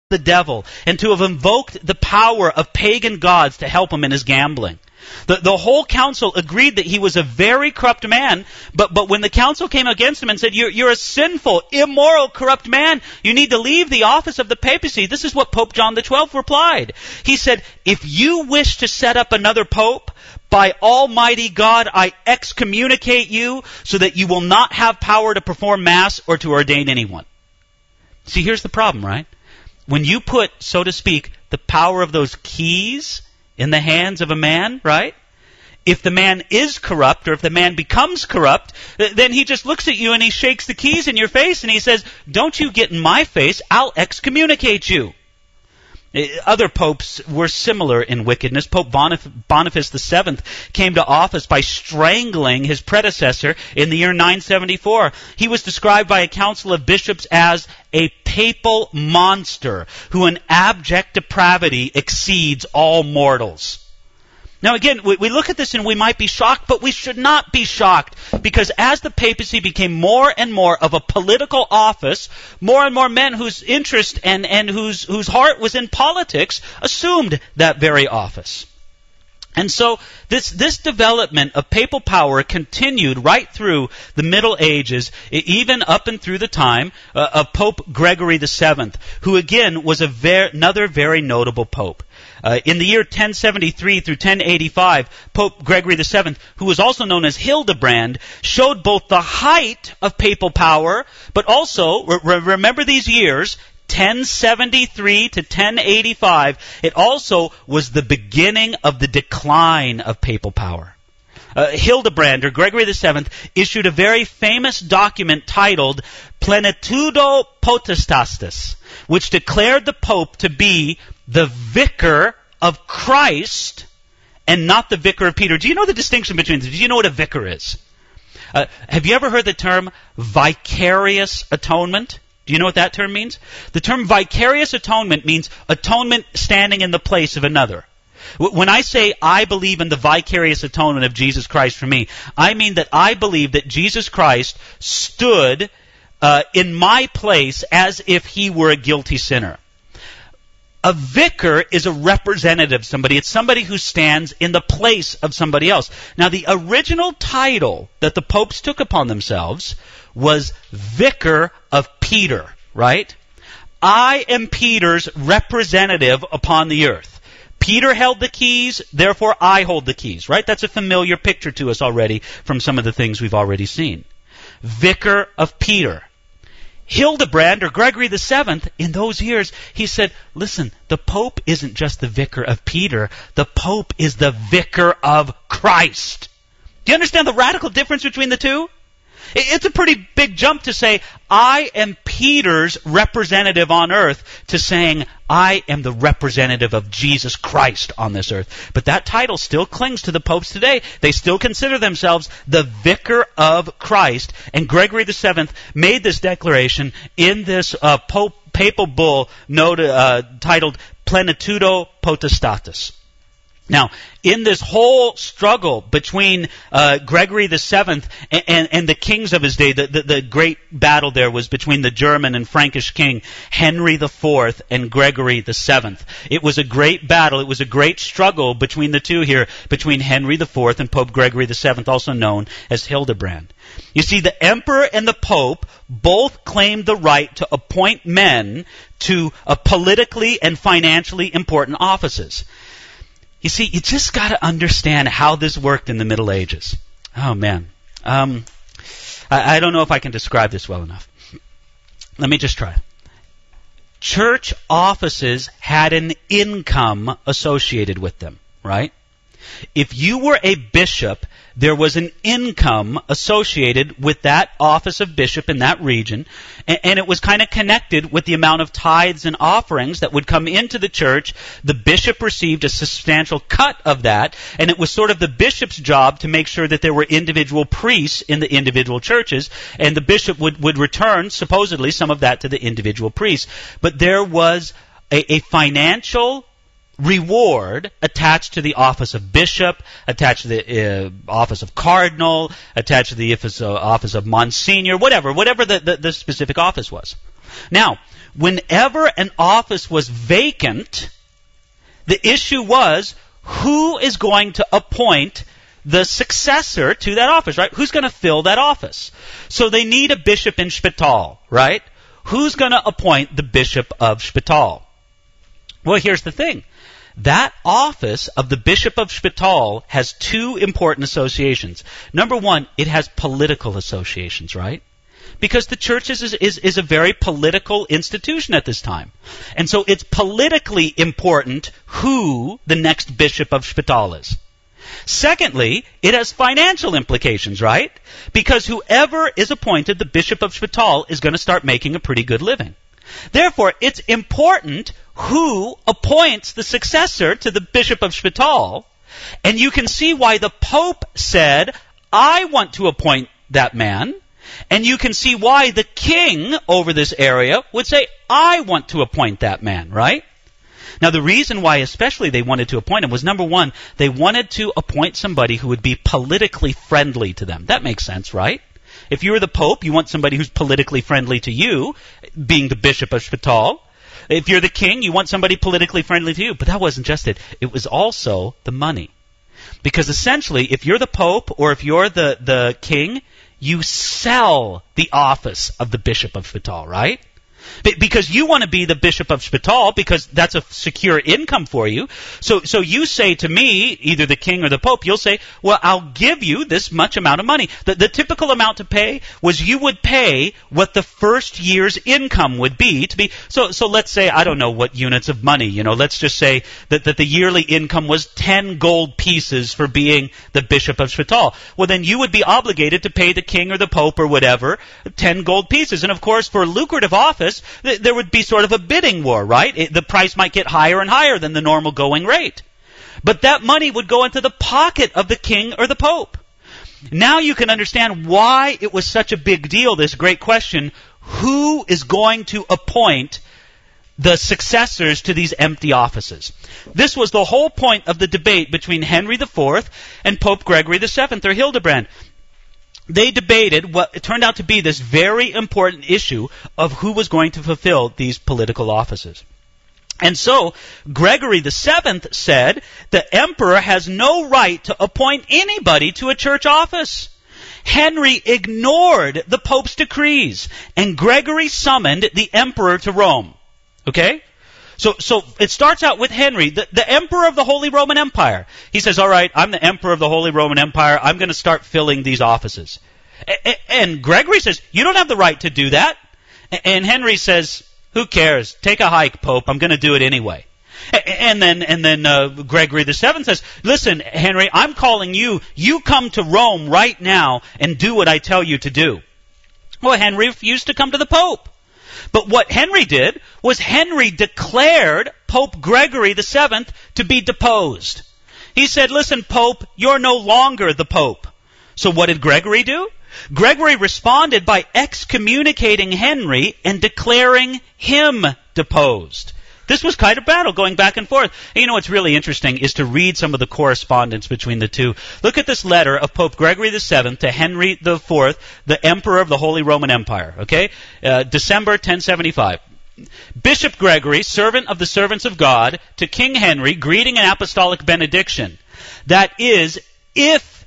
the devil and to have invoked the power of pagan gods to help him in his gambling. The whole council agreed that he was a very corrupt man, but when the council came against him and said, you're a sinful, immoral, corrupt man, you need to leave the office of the papacy, this is what Pope John XII replied. He said, if you wish to set up another pope, by Almighty God, I excommunicate you so that you will not have power to perform Mass or to ordain anyone. See, here's the problem, right? When you put, so to speak, the power of those keys in the hands of a man, right? If the man is corrupt, or if the man becomes corrupt, then he just looks at you and he shakes the keys in your face and he says, don't you get in my face, I'll excommunicate you. Other popes were similar in wickedness. Pope Boniface VII came to office by strangling his predecessor in the year 974. He was described by a council of bishops as a papal monster who in abject depravity exceeds all mortals. Now again, we look at this and we might be shocked, but we should not be shocked, because as the papacy became more and more of a political office, more and more men whose interest and whose heart was in politics assumed that very office. And so this development of papal power continued right through the Middle Ages, even up and through the time of Pope Gregory VII, who again was another very notable pope. In the year 1073 through 1085, Pope Gregory VII, who was also known as Hildebrand, showed both the height of papal power, but also, remember these years, 1073 to 1085, it also was the beginning of the decline of papal power. Hildebrand, or Gregory VII, issued a very famous document titled Plenitudo Potestatis, which declared the Pope to be the vicar of Christ and not the vicar of Peter. Do you know the distinction between them? Do you know what a vicar is? Have you ever heard the term vicarious atonement? Do you know what that term means? The term vicarious atonement means atonement standing in the place of another. When I say I believe in the vicarious atonement of Jesus Christ for me, I mean that I believe that Jesus Christ stood in my place as if he were a guilty sinner. A vicar is a representative of somebody. It's somebody who stands in the place of somebody else. Now, the original title that the popes took upon themselves was Vicar of Peter, right? I am Peter's representative upon the earth. Peter held the keys, therefore I hold the keys, right? That's a familiar picture to us already from some of the things we've already seen. Vicar of Peter. Hildebrand, or Gregory VII, in those years, he said, listen, the Pope isn't just the vicar of Peter, the Pope is the vicar of Christ. Do you understand the radical difference between the two? It's a pretty big jump to say, I am Peter's representative on earth, to saying, I am the representative of Jesus Christ on this earth. But that title still clings to the popes today. They still consider themselves the vicar of Christ. And Gregory VII made this declaration in this papal bull titled Plenitudo Potestatis. Now, in this whole struggle between Gregory VII and the kings of his day, the great battle there was between the German and Frankish king Henry IV and Gregory VII. It was a great battle. It was a great struggle between the two here, between Henry IV and Pope Gregory VII, also known as Hildebrand. You see, the emperor and the pope both claimed the right to appoint men to politically and financially important offices. You see, you just got to understand how this worked in the Middle Ages. Oh, man. I don't know if I can describe this well enough. Let me just try. Church offices had an income associated with them, right? If you were a bishop, there was an income associated with that office of bishop in that region, and it was kind of connected with the amount of tithes and offerings that would come into the church. The bishop received a substantial cut of that, and it was sort of the bishop's job to make sure that there were individual priests in the individual churches, and the bishop would return, supposedly, some of that to the individual priests. But there was a financial reward attached to the office of bishop, attached to the office of cardinal, attached to the office of monsignor, whatever the specific office was. Now, whenever an office was vacant, the issue was who is going to appoint the successor to that office, right? Who's going to fill that office? So they need a bishop in Spital, right? Who's going to appoint the bishop of Spital? Well, here's the thing. That office of the bishop of Spital has two important associations. Number one, it has political associations, right? Because the church is a very political institution at this time. And so it's politically important who the next bishop of Spital is. Secondly, it has financial implications, right? Because whoever is appointed the bishop of Spital is going to start making a pretty good living. Therefore, it's important who appoints the successor to the bishop of Spital. And you can see why the Pope said, I want to appoint that man. And you can see why the king over this area would say, I want to appoint that man, right? Now, the reason why especially they wanted to appoint him was, number one, they wanted to appoint somebody who would be politically friendly to them. That makes sense, right? If you were the Pope, you want somebody who's politically friendly to you, being the bishop of Spital. If you're the king, you want somebody politically friendly to you. But that wasn't just it. It was also the money. Because essentially, if you're the Pope or if you're the king, you sell the office of the bishop of Spital, right? Because you want to be the bishop of Spital because that's a secure income for you. So you say to me, either the king or the Pope, you'll say, well, I'll give you this much amount of money. The typical amount to pay was you would pay what the first year's income would be to be. So let's say, I don't know what units of money, let's just say that the yearly income was 10 gold pieces for being the bishop of Spital. Well, then you would be obligated to pay the king or the Pope or whatever 10 gold pieces. And of course, for a lucrative office, there would be sort of a bidding war, right? The price might get higher and higher than the normal going rate. But that money would go into the pocket of the king or the Pope. Now you can understand why it was such a big deal, this great question, who is going to appoint the successors to these empty offices? This was the whole point of the debate between Henry IV and Pope Gregory VII, or Hildebrand. They debated what it turned out to be this very important issue of who was going to fulfill these political offices. And so, Gregory VII said the emperor has no right to appoint anybody to a church office. Henry ignored the Pope's decrees, and Gregory summoned the emperor to Rome. Okay? So it starts out with Henry, the emperor of the Holy Roman Empire. He says, all right, I'm the emperor of the Holy Roman Empire. I'm going to start filling these offices. And Gregory says, you don't have the right to do that. And Henry says, who cares? Take a hike, Pope. I'm going to do it anyway. And then Gregory VII says, listen, Henry, I'm calling you. You come to Rome right now and do what I tell you to do. Well, Henry refused to come to the Pope. But what Henry did was Henry declared Pope Gregory VII to be deposed. He said, listen, Pope, you're no longer the Pope. So what did Gregory do? Gregory responded by excommunicating Henry and declaring him deposed. This was kind of battle going back and forth. And what's really interesting is to read some of the correspondence between the two. Look at this letter of Pope Gregory VII to Henry IV, the Emperor of the Holy Roman Empire. Okay, December 1075. Bishop Gregory, servant of the servants of God, to King Henry, greeting and apostolic benediction. That is, if